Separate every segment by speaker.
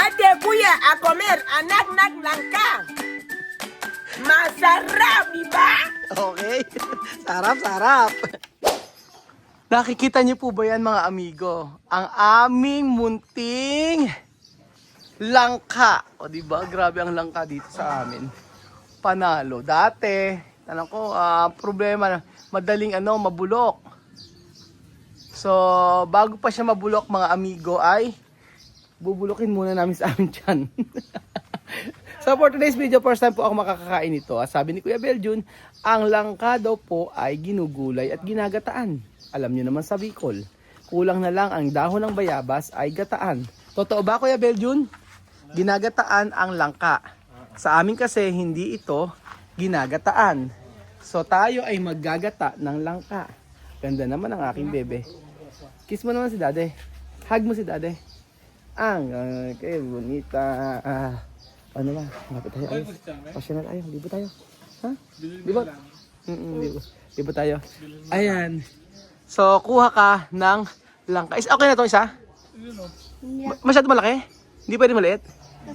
Speaker 1: Ate kuya a comer anak langka. Masarap, di ba?
Speaker 2: Okay. Sarap. Nakikita niyo po ba yan mga amigo? Ang aming munting langka. O di ba? Grabe ang langka dito sa amin. Panalo. Dati, tanong ko, problema, madaling mabulok. So, bago pa siya mabulok mga amigo ay bubulokin muna namin sa amin dyan. So for today's video, first time po ako makakakain ito. Sabi ni Kuya Beljun, ang langka daw po ay ginugulay at ginagataan. Alam niyo naman sa Bicol, kulang na lang ang dahon ng bayabas ay gataan. Totoo ba Kuya Beljun? Ginagataan ang langka. Sa amin kasi hindi ito ginagataan. So tayo ay maggagata ng langka. Ganda naman ang aking bebe. Kiss mo naman si Dade. Hug mo si Dade. Ang kay bonita. Ano ba? Lapit tayo. Passional tayo. Libo tayo. Ha? Libo? Libo tayo. Ayan. So, kuha ka ng langka. Okay na to isa? Masyado malaki? Hindi pwede maliit?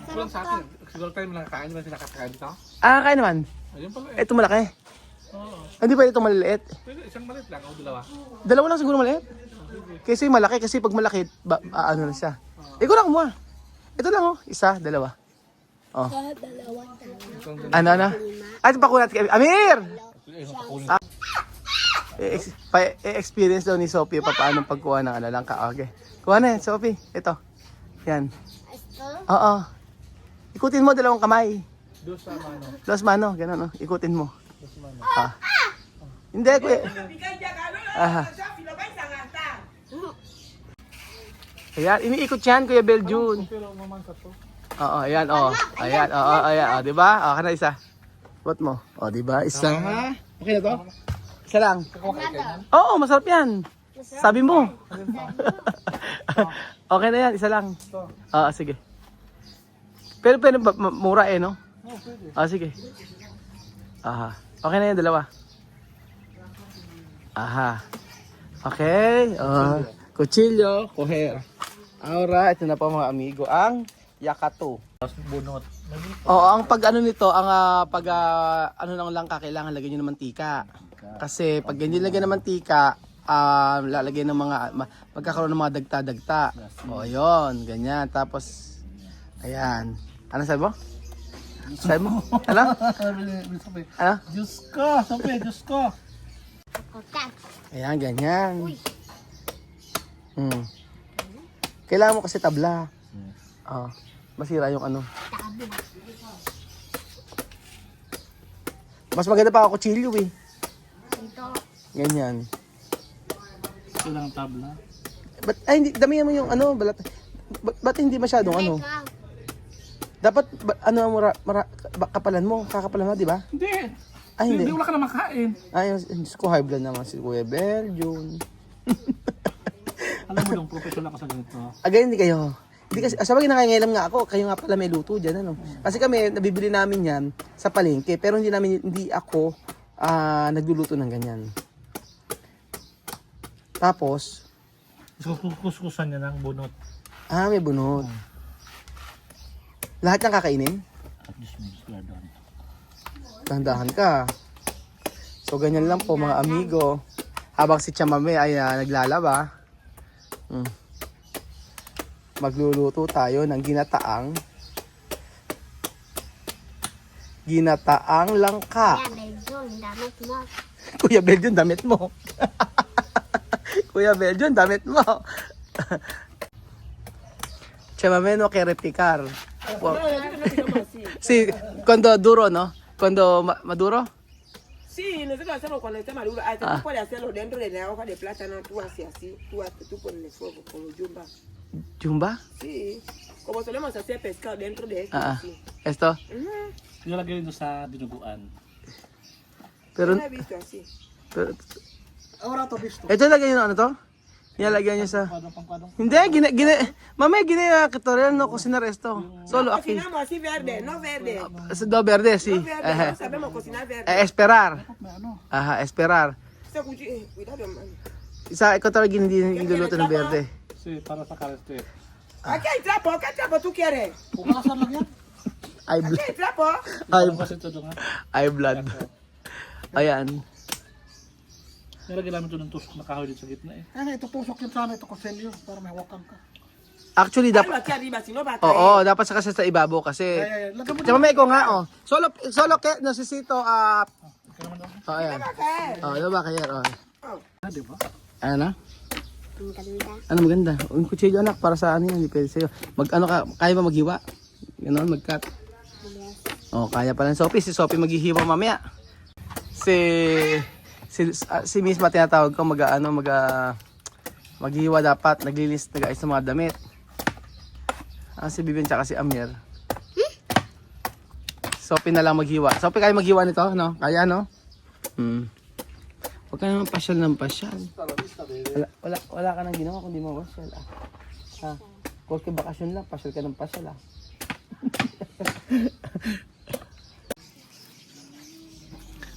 Speaker 3: Kulang sa akin. Siguro tayo nakakain. Di ba nakakain dito?
Speaker 2: Kaya naman.
Speaker 3: Ayun pala
Speaker 2: Ito malaki.
Speaker 3: Oo.
Speaker 2: Hindi pwede itong maliliit.
Speaker 3: Pwede isang maliit lang o dalawa.
Speaker 2: Dalawa lang siguro maliit. Kasi malaki. Kasi pag malaki, ano na siya. Ikaw lang kumuha. Ito lang isa, dalawa. Oh. Ano? Ito pa kunat kay Amir! I-experience daw ni Sophie paano pagkuha ng langka. Okay. Kuha na yan, Sophie. Ito. Yan. Oo. Ikutin mo dalawang kamay. Dos mano, ganun. Ikutin mo. Hindi, kuya. Ayan, iniikot yan, Kuya Beljun. Oo, ayan, Ayan, ayan, di ba? Kana isa. What mo? Di ba? Isa. Okay na to? Isa lang. Oo, masarap yan. Sabi mo. Okay na yan, isa lang. Sige. Pero mura no? Sige. Okay na yan, dalawa. Okay. Kutsilyo, kuher. Aura, ito na po mga amigo, ang yakato.
Speaker 3: Bunot.
Speaker 2: Oo, ang pag nito, ang ng langka, kailangan lagyan nyo ng mantika. Kasi pag hindi lagyan ng mantika, lalagyan ng magkakaroon ng mga dagta-dagta. Yun, ganyan. Tapos, ayan. Ano sabi mo? Sabi mo? Ano? Ano?
Speaker 3: Diyos ko! Diyos ko!
Speaker 2: Ayan, ganyan. Kailangan mo kasi tabla. Masira yung Mas maganda pa ako kutsilyo eh. Ganyan.
Speaker 3: Kailangan tabla.
Speaker 2: Hindi, damihan mo yung balat. Ba't hindi masyadong Dapat, kapalan mo, kakapalan mo, di ba?
Speaker 3: Hindi.
Speaker 2: Hindi.
Speaker 3: Hindi wala ka na makain.
Speaker 2: Ko high blood naman si Kuya Beljun.
Speaker 3: Alam mo yung professional ako sa ganito.
Speaker 2: Again, hindi kayo. Hindi kasi, sabagay nakangailam nga ako, kayo nga pala may luto dyan, Kasi kami, nabibili namin yan sa palengke, pero hindi ako nagluluto ng ganyan. Tapos,
Speaker 3: kuskusan niya ng bunot.
Speaker 2: may bunot. Lahat ng kakainin? Dahan-dahan ka. So, ganyan lang po mga amigo. Habang si Chamame ay naglalaba, magluluto tayo ng ginataang langka. Kuya Beljun, damit mo. Kuya Beljun, damit mo. Chamame no que replicar. Sí, cuando duro, ¿no? Cuando maduro.
Speaker 1: Sí, nosotros hacemos cuando está maduro. Tú puedes hacerlo dentro de la hoja de plátano, tú haces así, tú pones el fuego como jumba.
Speaker 2: ¿Jumba?
Speaker 1: Sí, como solemos hacer pescado dentro de esto. Así.
Speaker 2: ¿Esto?
Speaker 3: Nilagay rin sa dinuguan.
Speaker 2: Pero,
Speaker 1: Yo no he visto así.
Speaker 3: Ahora to visto.
Speaker 2: ito lagay yung to? Nilalagyan niya sa...
Speaker 3: Pangkwadong.
Speaker 2: Hindi, mamaya tutorial no cocinar esto. Solo aquí.
Speaker 1: Cocinamos así verde, no verde.
Speaker 2: Do verde, sí.
Speaker 1: No verde, no sabemos cocinar verde.
Speaker 2: Esperar.
Speaker 3: Ano?
Speaker 2: Esperar.
Speaker 1: Cuidado, man.
Speaker 2: Ikaw talaga hindi niluluto ng verde.
Speaker 3: Sí, para sa kareste.
Speaker 1: ¿A qué trapo? ¿Qué trapo tú quieres?
Speaker 3: Pukasan lang yan.
Speaker 2: Eye
Speaker 1: ¿A
Speaker 2: blood.
Speaker 1: qué trapo?
Speaker 3: Parang kasi ito doon nga.
Speaker 2: Eye blood. Ayan.
Speaker 3: Nilagyan namin ito ng tusok na kahoy dito sa gitna eh. Ano, ito tusok yun sana, ito kutsilyo. Para may hawakan ka.
Speaker 2: Actually,
Speaker 1: Dalo
Speaker 2: dapat...
Speaker 1: aquí arriba, si no va a
Speaker 2: Oo,
Speaker 1: caer.
Speaker 2: dapat sa kasi sa ibabaw kasi...
Speaker 3: Lagyan mo
Speaker 2: Tsaka may ko nga, oh. Solo ke, nasisito,
Speaker 3: Kaya naman daw.
Speaker 2: Oh, ayan.
Speaker 1: No va a caer.
Speaker 2: Oh, diba kaya, oh.
Speaker 1: Oh.
Speaker 3: Di ba?
Speaker 2: Ayan na. Ano maganda? Yung kutsilyo anak, para sa ano yan, hindi pwede sa'yo. Ano ka, kaya ba maghiwa? Ganon, mag-cut. Oh, kaya pala. Si Sophie maghihiwa mamaya. Si Miss Ma tinatawag ko maghihiwa dapat, naglilis, nag-ayos ng mga damit. Si Vivian tsaka si Amir. Sophie na lang maghiwa. Sophie, kaya maghiwa nito, no? Kaya, no? Huwag ka naman pasyal ng pasyal. Wala ka nang ginawa kundi mo pasyal, Kung bakasyon lang, pasyal ka ng pasyal,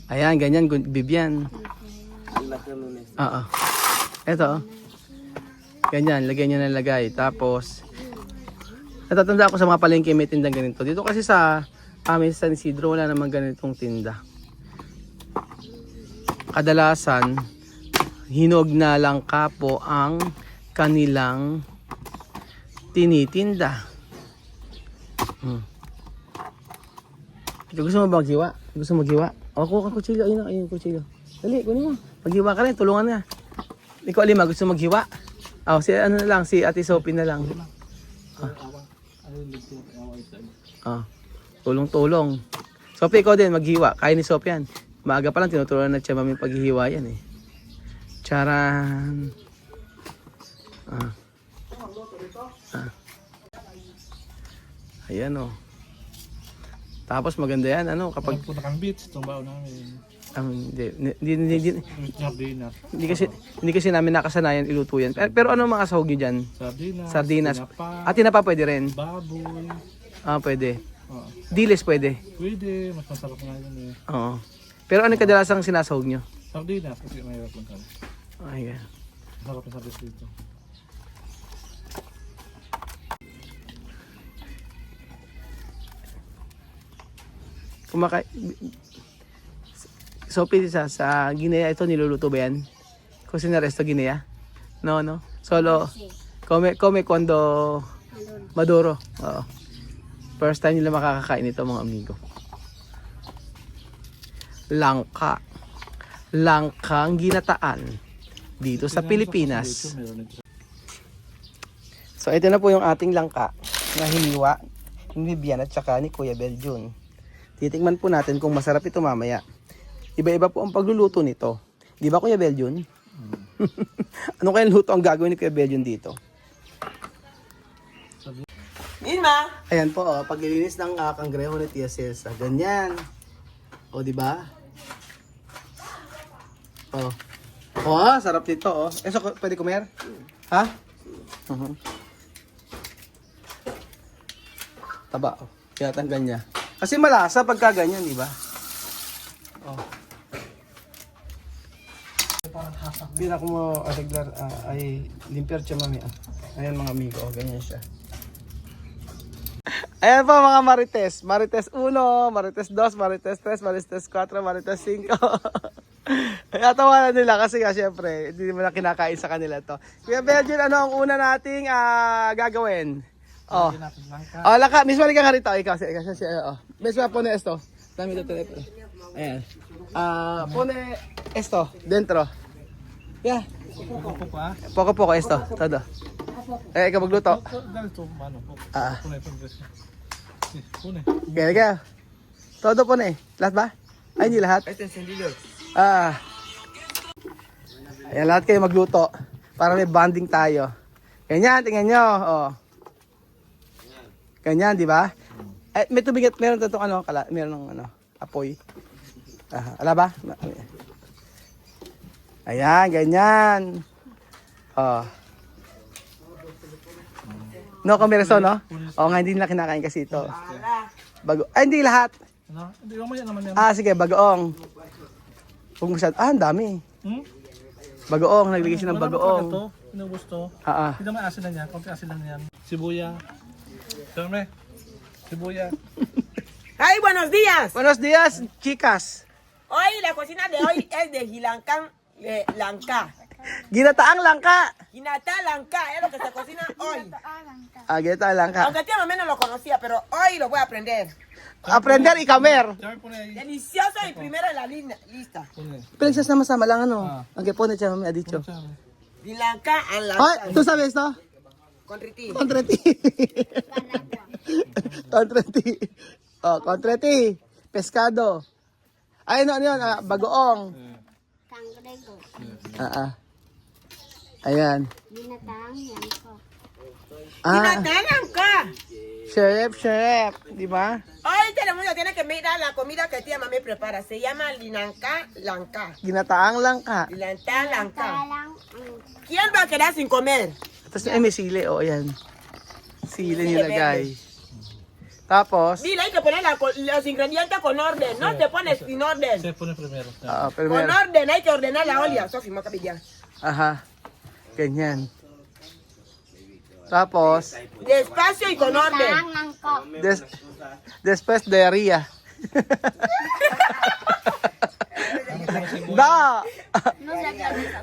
Speaker 2: Ayan, ganyan, Vivian. Oo. Eto. Ganyan, lagyan niya ng lagay. Tapos, natatanda ako sa mga palengke may tindang ganito. Dito kasi sa amin sa San Isidro, wala namang ganitong tinda. Kadalasan, hinog na lang kapo ang kanilang tinitinda. Gusto mo ba maghiwa? Gusto mo maghiwa? O, kuha ka kutsilyo. Ayun yung kutsilyo. Dali, kunin mo. Maghiwa ka rin, tulungan na. Ikaw, Alima, gusto mo maghiwa? Si ano na lang, si Ate Sophie na lang. Tulong-tulong. Sophie, ikaw din, maghiwa. Kaya ni Sophie yan. Maaga pa lang, tinuturuan na siya mami paghihiwa yan eh. Charan. Ayan o. Tapos maganda yan, ano, kapag...
Speaker 3: Punta kang beach, itong baon namin.
Speaker 2: Hindi kasi namin nakasanayan iluto yan. Pero ano mga sahog nyo dyan? Sardinas. At tinapa pwede rin?
Speaker 3: Baboy.
Speaker 2: Pwede. Diles pwede?
Speaker 3: Pwede, mas masarap nga yun eh.
Speaker 2: Oo. Pero ano kadalasang sinasahog nyo?
Speaker 3: Sardinas, kasi mahirap lang kami.
Speaker 2: Ay,
Speaker 3: Masarap yung sardinas dito.
Speaker 2: Sophie, sa Guinea ito niluluto ba yan? Cocinar esto Guinea? No. Solo come cuando maduro. Oo. First time nila makakakain ito mga amigo. Langkang ginataan dito sa Pilipinas. So ito na po yung ating langka na hiniwa ni Vivian at saka ni Kuya Beljun. Titikman po natin kung masarap ito mamaya. Iba-iba po ang pagluluto nito. Di ba Kuya Beljun? Ano kaya luto ang gagawin ni Kuya Beljun dito?
Speaker 1: Misma.
Speaker 2: Ayan po, paglilinis ng kangreho ni Tia Celsa. Ganyan. O, di ba? Sarap nito, Eso, pwede comer? Ha? Taba, Kaya tanggal niya. Kasi malasa pagka ganyan, di ba? Pira ko mo arreglar ay limpiar siya mami. Ayan mga amigo, ganyan siya. Ayan po mga Marites. Marites 1, Marites 2, Marites 3, Marites 4, Marites 5. Kaya tawanan nila kasi nga syempre, hindi mo na kinakain sa kanila to. Kuya Beljun, ano ang una nating gagawin? Laka, mismo ka nga rito. Ikaw, mismo pone esto. Dami ito telepono. Ayan. Pone esto, dentro. Yeah. Poco esto, todo. Ikaw magluto. Kaya. Todo pone. Lahat ba? Ay, hindi lahat. Ayan, lahat kayo magluto. Para may bonding tayo. Ganyan, tingnan nyo. Ganyan, di ba? May tubig at meron itong meron ng apoy. Ala ba? Ayan, ganyan. No combination, no? Nga, hindi nila kinakain kasi ito. Hindi lahat.
Speaker 3: Hindi mamaya naman yan.
Speaker 2: Sige, bagoong. Kung ang dami. Bagoong, naglagay siya ng bagoong.
Speaker 3: inubos to.
Speaker 2: Ah,
Speaker 3: Hindi naman asin lang yan, konti asin lang yan. Sibuya. Siyempre, sibuya.
Speaker 1: Ay, buenos días.
Speaker 2: Buenos días, chicas.
Speaker 1: Hoy, la cocina de hoy es de Gilancán Lanca.
Speaker 2: Ginataang langka.
Speaker 1: Ginatá Lanca es lo que se cocina hoy.
Speaker 2: Ginataang langka.
Speaker 1: Aunque tía mamá no lo conocía, pero hoy lo voy a aprender.
Speaker 2: Aprender y comer.
Speaker 3: Siyempre, pone ahí.
Speaker 1: Delicioso y primero en la lista.
Speaker 3: Pone.
Speaker 2: Pinagsasama-sama lang ano.
Speaker 3: Ah.
Speaker 2: Ang pone siya mami ha dicho.
Speaker 3: Siyempre.
Speaker 1: Gilancá en la
Speaker 2: Ay, ¿tú sabes esto?
Speaker 1: con Riti.
Speaker 2: Contreti. Contreti. Oh, contreti. Pescado. Ay, ano yun? Bagoong.
Speaker 4: Kangrego.
Speaker 2: Ayan.
Speaker 4: Binatang yan ko.
Speaker 1: Ginatá Lanca.
Speaker 2: Chef. Di ba?
Speaker 1: Hoy todo el mundo tiene que mirar la comida que tía mamá prepara. Se llama Gilancá Lanca.
Speaker 2: Ginataang langka.
Speaker 1: Gilancá Lanca.
Speaker 4: Talang ang
Speaker 1: ¿Quién va a quedar sin comer?
Speaker 2: Tapos may sili. O, ayan. Sili nilagay. Tapos,
Speaker 1: Dile, hay que poner los ingredientes con orden. No te pones sin orden.
Speaker 3: Siya pone primero.
Speaker 1: Con
Speaker 2: primero.
Speaker 1: orden, hay que ordenar la olla. Sofi, mo kapit yan.
Speaker 2: Aha. Ganyan. Tapos,
Speaker 1: Despacio y con orden.
Speaker 4: talang ng ko.
Speaker 2: después diarrhea. Da!
Speaker 4: No sa ganito.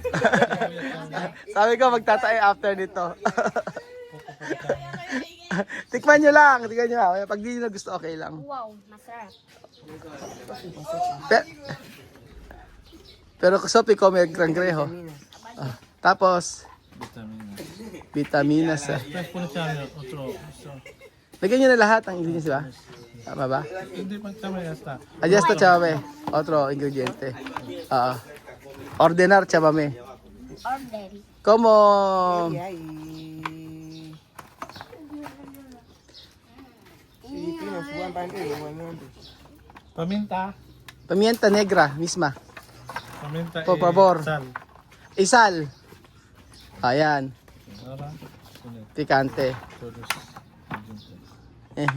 Speaker 2: Sabi ko magtatae after nito. Tikman nyo lang. Pag di nyo gusto, okay lang.
Speaker 4: Wow, masarap.
Speaker 2: Pero Sophie come cangrejo. Tapos,
Speaker 3: Vitamina.
Speaker 2: vitaminas.
Speaker 3: Tapos pone siya otro.
Speaker 2: Lagyan nyo na lahat ang ingredients, di ba? Tama ba?
Speaker 3: Hindi pa siya ya está.
Speaker 2: Adjust na chabe. Otro ingrediente. Ordenar chabame.
Speaker 4: Order.
Speaker 2: Como
Speaker 1: Ay. Filipinos, buwan bande, buwan bande.
Speaker 3: Paminta.
Speaker 2: pimienta negra misma.
Speaker 3: Paminta.
Speaker 2: Por favor.
Speaker 3: Sal.
Speaker 2: Isal. Ayan.
Speaker 3: Ahora, pone
Speaker 2: Pikante.
Speaker 3: todos.
Speaker 2: Eh.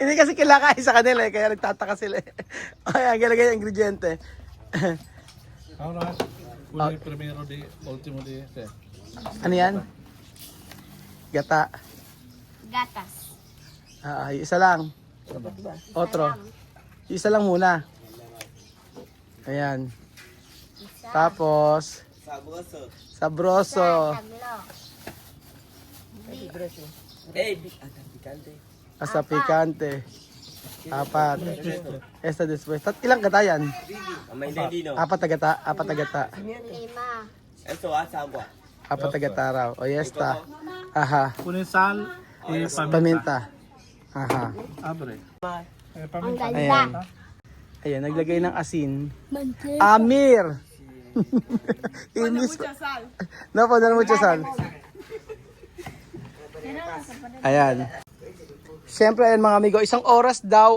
Speaker 2: Hindi kasi kinakain sa kanila eh, kaya nagtataka sila eh. Ayan, galagay ang ingrediente.
Speaker 3: Ahora, pone primero de, último de.
Speaker 2: Ano yan? Gata.
Speaker 4: Gatas.
Speaker 2: Yung isa lang. Otro. Yung isa lang muna. Ayan.
Speaker 4: Isa.
Speaker 2: Tapos, sabroso.
Speaker 4: Taglo.
Speaker 2: Hasta picante. Apat. Esta después. Ilang gata yan? Apat na gata. Apat na gata.
Speaker 4: 5.
Speaker 2: Apat na gata raw. O esta. Aha.
Speaker 3: Pone sal y paminta.
Speaker 2: Paminta. Aha.
Speaker 3: Abre.
Speaker 4: Ang
Speaker 3: Paminta.
Speaker 4: ganda.
Speaker 2: Ayan. Ayan, naglagay ng asin.
Speaker 4: Mantika.
Speaker 2: Amir! English. No, poner mucho sal. Ayan. Siyempre, ayan mga amigo, isang oras daw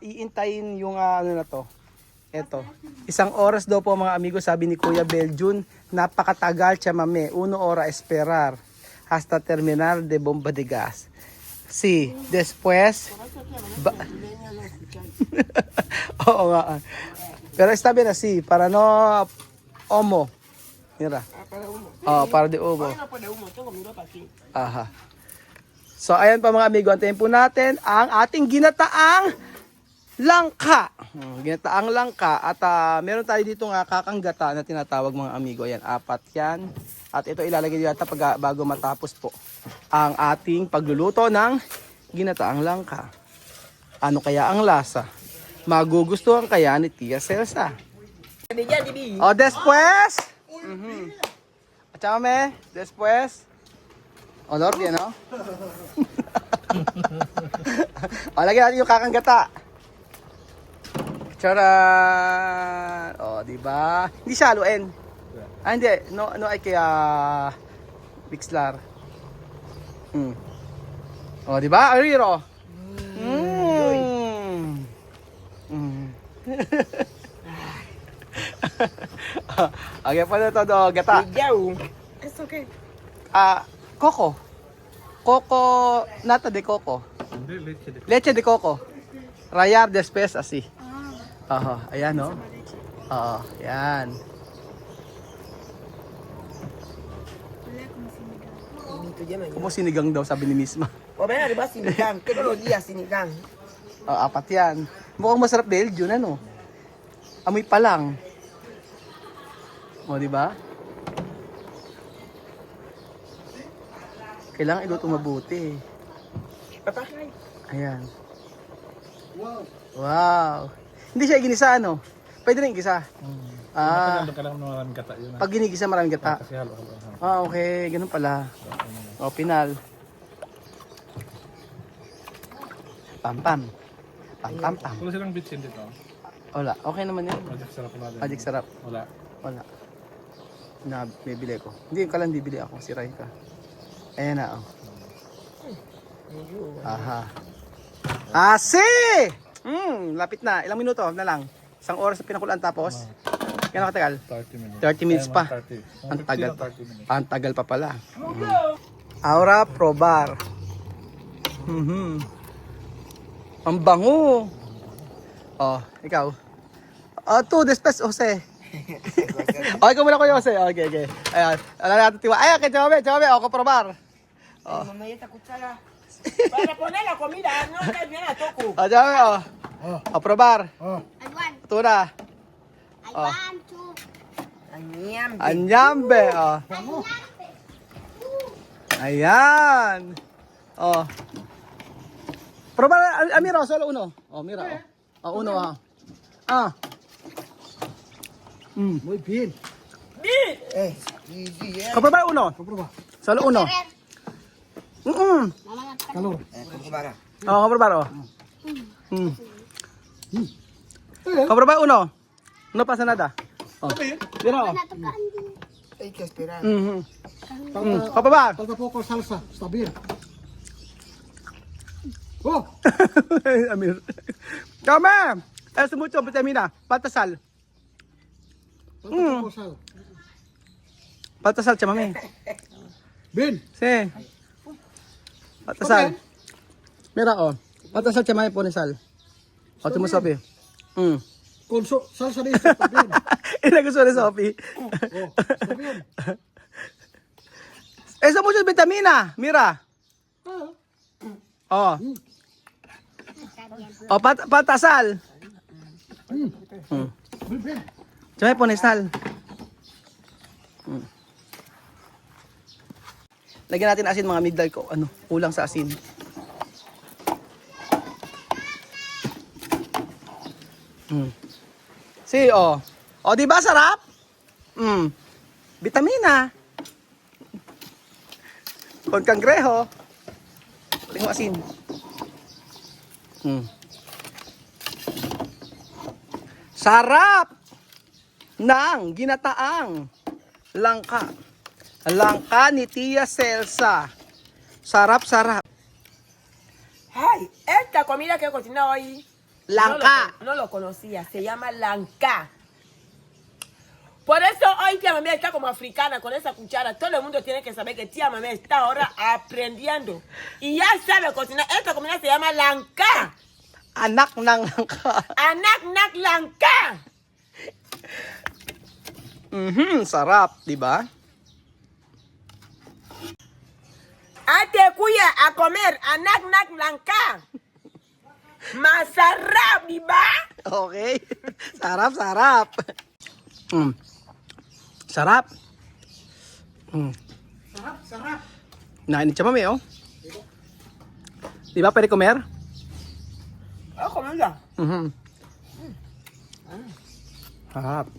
Speaker 2: iintayin yung ano na to. Ito. Isang oras daw po mga amigo, sabi ni Kuya Beljun, napakatagal chamame. 1 hora esperar hasta terminar de bomba de gas. Sí, después... Oo nga. Pero está bien así, para no homo. Mira. Oh, para de humo. Aha. So, ayan pa mga amigo, antayin po natin ang ating ginataang langka. Ginataang langka. At meron tayo dito nga kakanggata na tinatawag mga amigo. Ayan, 4 yan. At ito ilalagay yata bago matapos po ang ating pagluluto ng ginataang langka. Ano kaya ang lasa? Magugustuhan kaya ni Tia Celsa? O, después. Chame, después. Olor yan, no? O, lagyan natin yung kakanggata. Charan! O, diba? Hindi siya haluin. Hindi. No ay kaya Bixlar. O, diba? Ariro. Okay, pa na to do, gata.
Speaker 1: It's okay.
Speaker 2: Coco. Coco, nata de coco.
Speaker 3: Hindi, leche de.
Speaker 2: Leche de coco. Rayar después así. Ayan no. Ayan.
Speaker 1: dito dyan
Speaker 2: Mo sinigang daw, sabi ni Misma.
Speaker 1: O ba na, di ba sinigang? Todos los días sinigang.
Speaker 2: Apat yan. Mukhang masarap dahil yun, ano? Amoy pa lang. O, di ba? Kailangan iluto mabuti.
Speaker 1: Papa?
Speaker 2: Ayan.
Speaker 3: Wow.
Speaker 2: Wow. Hindi siya ginisa, ano? Pwede rin igisa.
Speaker 3: Matagal ka lang ng maraming gata yun.
Speaker 2: Pag ginigisa, maraming gata.
Speaker 3: Kasi halo-halo.
Speaker 2: Okay. Ganun pala. O, pinal. Pam-pam. Pam-pam-pam.
Speaker 3: Wala silang bitsin dito.
Speaker 2: Wala. Okay naman yun.
Speaker 3: Magic sarap na din.
Speaker 2: Magic sarap.
Speaker 3: Wala.
Speaker 2: Wala. Na, bibili ko. Hindi ka lang bibili ako. Si Raika. Ayan na, oh. Aha. Asi! Lapit na. Ilang minuto na lang. 1 oras na pinakulaan tapos. Kaya nakatagal?
Speaker 3: 30 minutes.
Speaker 2: 30 minutes pa.
Speaker 3: 30.
Speaker 2: Ang tagal.
Speaker 3: 30 minutes.
Speaker 2: Ang tagal pa pala. Aura Probar. Ang bango. Oh, ikaw. Tú, después, Jose. Okay, ikaw muna ko, Jose. Okay, okay. Ayan. Alam natin tiwa. Ay, okay, Chome. Ako probar.
Speaker 1: Mamá, esta cuchara. Para poner la comida, no te viene a toco.
Speaker 2: Chome, probar.
Speaker 4: I want.
Speaker 2: Ito na.
Speaker 4: I want to.
Speaker 1: Añam.
Speaker 2: Anyambe. Ayan. Probar, Mira, solo uno. Mira. Uno,
Speaker 3: Muy bien.
Speaker 2: Probar uno. Solo uno.
Speaker 4: Mama na
Speaker 3: Calor.
Speaker 2: Probar, Probar uno. No pasa nada. Mira,
Speaker 4: to candy.
Speaker 1: Hay que esperar.
Speaker 2: Probar.
Speaker 3: Falta poco salsa. Está bien. Oh.
Speaker 2: Amir. Come. Es mucho vitamina. Falta sal.
Speaker 3: Falta poco sal.
Speaker 2: Falta sal, chamame.
Speaker 3: Bien.
Speaker 2: Sí. Falta sal. Mira, falta sal, chamame, pone sal. Tú mo sabi.
Speaker 3: Con salsa de eso. Está bien.
Speaker 2: Ina gusto ni Sophie.
Speaker 3: Está bien.
Speaker 2: Es mucho vitamina. Mira. Falta sal.
Speaker 3: Muy bien.
Speaker 2: Chamame, pone sal. Lagyan natin asin mga migdal ko. Kulang sa asin. Si, di ba sarap? Vitamina. Con cangreho. Tingnan mo asin. Sarap ng ginataang langka. Langka ni Tia Celsa. Sarap.
Speaker 1: Ay, esta comida que he cocinado hoy.
Speaker 2: Lanca.
Speaker 1: No lo conocía, se llama lanca. Por eso hoy tía Mamé está como africana con esa cuchara. Todo el mundo tiene que saber que tía Mamé está ahora aprendiendo. Y ya sabe cocinar. Esta comida se llama lanca.
Speaker 2: Anak ng langka.
Speaker 1: Anak lanca.
Speaker 2: Sarap, di ba?
Speaker 1: Ate kuya a comer anak lanca. Masarap, di ba?
Speaker 2: Okay. Sarap. Sarap.
Speaker 3: Sarap.
Speaker 2: Nainit siya, mami, Di ba pwede comer?
Speaker 1: Comer ya.
Speaker 2: Sarap.